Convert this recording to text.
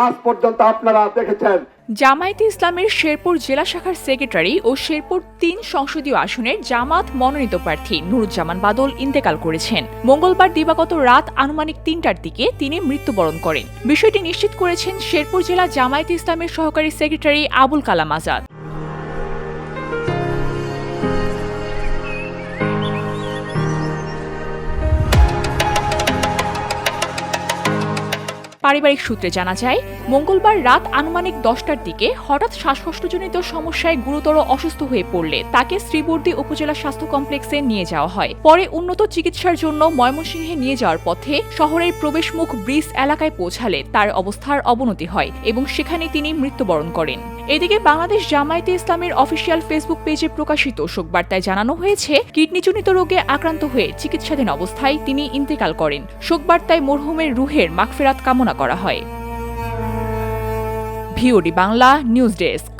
আজ পর্যন্ত আপনারা দেখেছেন। জামায়াতে ইসলামের শেরপুর জেলা শাখার সেক্রেটারি ও শেরপুর ৩ সংসদীয় আসনের জামাত মনোনীত প্রার্থী নুরুজ্জামান বাদল ইন্তেকাল করেছেন। মঙ্গলবার দিবাগত রাত আনুমানিক ৩টার দিকে তিনি মৃত্যুবরণ করেন। বিষয়টি নিশ্চিত করেছেন শেরপুর জেলা জামায়াতে ইসলামের সহকারী সেক্রেটারি আবুল কালাম আজাদ। পারিবারিক সূত্রে জানা যায়, মঙ্গলবার রাত আনুমানিক 10টার দিকে হঠাৎ শ্বাসকষ্টজনিত সমস্যায় গুরুতর অসুস্থ হয়ে পড়লে তাকে শ্রীবর্দী উপজেলা স্বাস্থ্য কমপ্লেক্সে নিয়ে যাওয়া হয়। পরে উন্নত চিকিৎসার জন্য ময়মনসিংহে নিয়ে যাওয়ার পথে শহরের প্রবেশমুখ ব্রিজ এলাকায় পৌঁছালে তার অবস্থার অবনতি হয় এবং সেখানে তিনি মৃত্যুবরণ করেন। এদিকে বাংলাদেশ জামায়াতে ইসলামের অফিসিয়াল ফেসবুক পেজে প্রকাশিত শোকবার্তায় জানানো হয়েছে, কিডনিজনিত রোগে আক্রান্ত হয়ে চিকিৎসাধীন অবস্থায় তিনি ইন্তেকাল করেন। শোকবার্তায় মরহুমের রুহের মাগফিরাত কামনা করা হয়। VOD Bangla news desk.